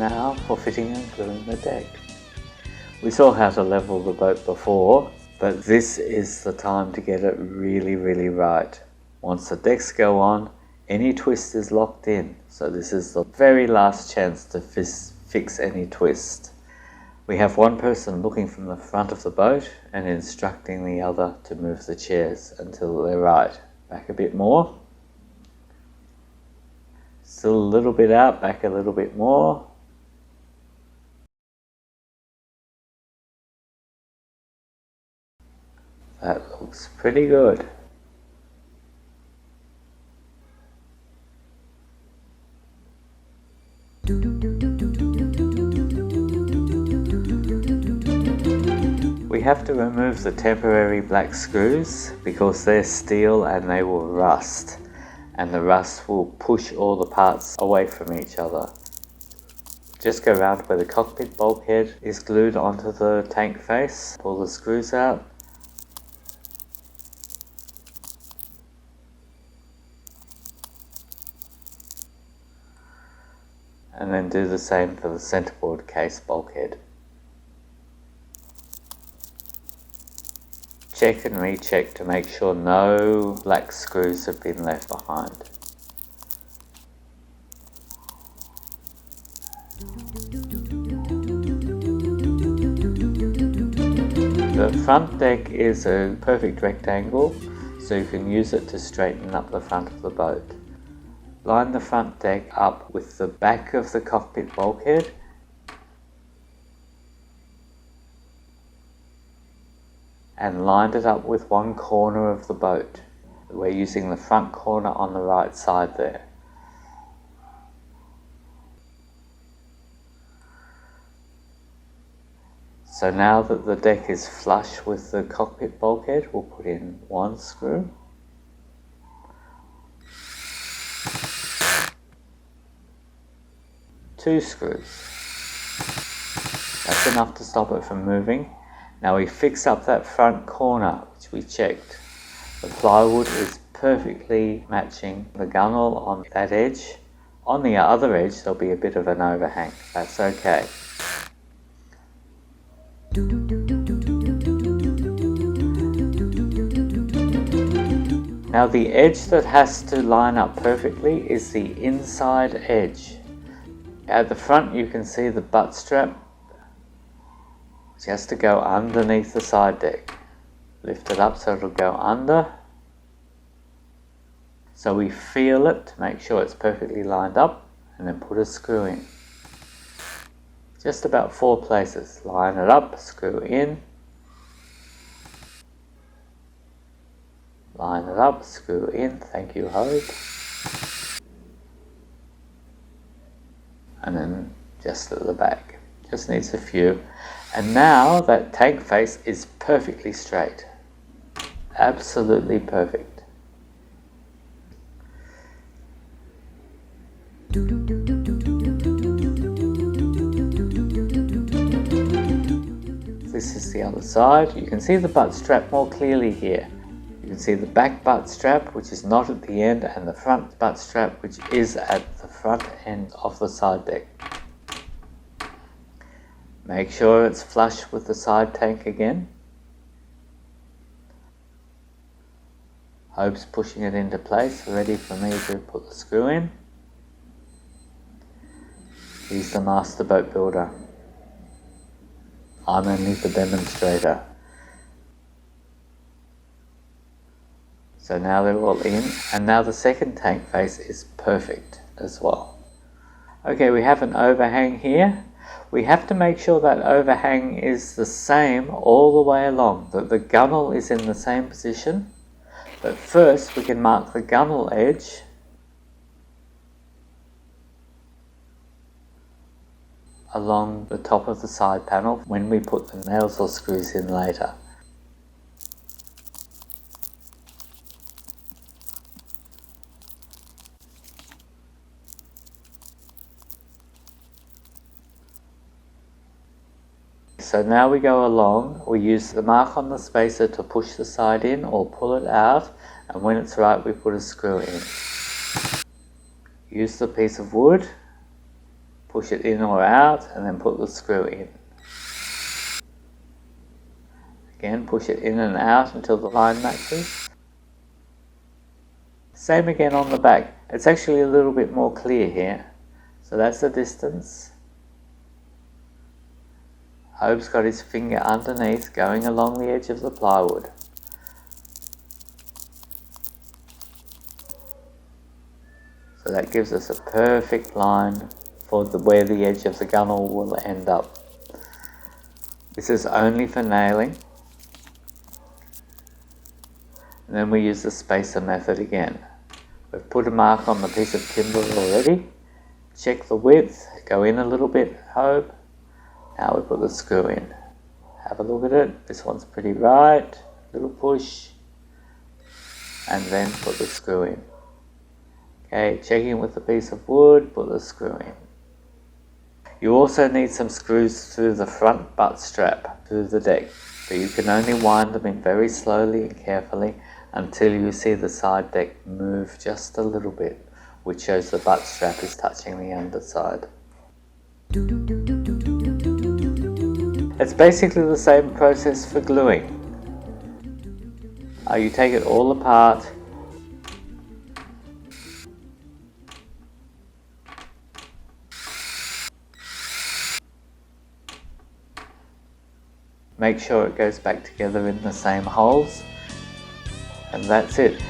now for fitting and gluing the deck. We saw how to level the boat before, but this is the time to get it really right. Once the decks go on, any twist is locked in, so this is the very last chance to fix any twist. We have one person looking from the front of the boat and instructing the other to move the chairs until they're right. Back a bit more. Still a little bit out, back a little bit more. That looks pretty good. We have to remove the temporary black screws because they're steel and they will rust, and the rust will push all the parts away from each other. Just go around where the cockpit bulkhead is glued onto the tank face, pull the screws out. And then do the same for the centerboard case bulkhead. Check and recheck to make sure no black screws have been left behind. The front deck is a perfect rectangle, so you can use it to straighten up the front of the boat. Line the front deck up with the back of the cockpit bulkhead and lined it up with one corner of the boat. We're using the front corner on the right side there. So now that the deck is flush with the cockpit bulkhead, we'll put in one screw. Two screws. That's enough to stop it from moving. Now we fix up that front corner, which we checked. The plywood is perfectly matching the gunnel on that edge. On the other edge there'll be a bit of an overhang. That's okay. Now the edge that has to line up perfectly is the inside edge. At the front you can see the butt strap, which has to go underneath the side deck. Lift it up so it'll go under. So we feel it to make sure it's perfectly lined up and then put a screw in. Just about 4 places. Line it up, screw in. Line it up, screw in. Thank you, Hope. And then just at the back. Just needs a few. And now that tank face is perfectly straight. Absolutely perfect. This is the other side. You can see the butt strap more clearly here. You can see the back butt strap, which is not at the end, and the front butt strap, which is at the front end of the side deck. Make sure it's flush with the side tank again. Hope's pushing it into place, ready for me to put the screw in. He's the master boat builder. I'm only the demonstrator. So now they're all in, and now the second tank face is perfect as well. Okay, we have an overhang here. We have to make sure that overhang is the same all the way along, that the gunnel is in the same position. But first we can mark the gunnel edge along the top of the side panel when we put the nails or screws in later. So now we go along, we use the mark on the spacer to push the side in or pull it out, and when it's right we put a screw in. Use the piece of wood, push it in or out, and then put the screw in. Again, push it in and out until the line matches. Same again on the back. It's actually a little bit more clear here. So that's the distance. Hope's got his finger underneath, going along the edge of the plywood. So that gives us a perfect line for where the edge of the gunnel will end up. This is only for nailing. And then we use the spacer method again. We've put a mark on the piece of timber already. Check the width, go in a little bit, Hope. Now we put the screw in. Have a look at it. This one's pretty right. Little push. And then put the screw in. Okay, checking with the piece of wood, put the screw in. You also need some screws through the front butt strap, through the deck, but you can only wind them in very slowly and carefully until you see the side deck move just a little bit, which shows the butt strap is touching the underside. It's basically the same process for gluing. You take it all apart. Make sure it goes back together in the same holes, and that's it.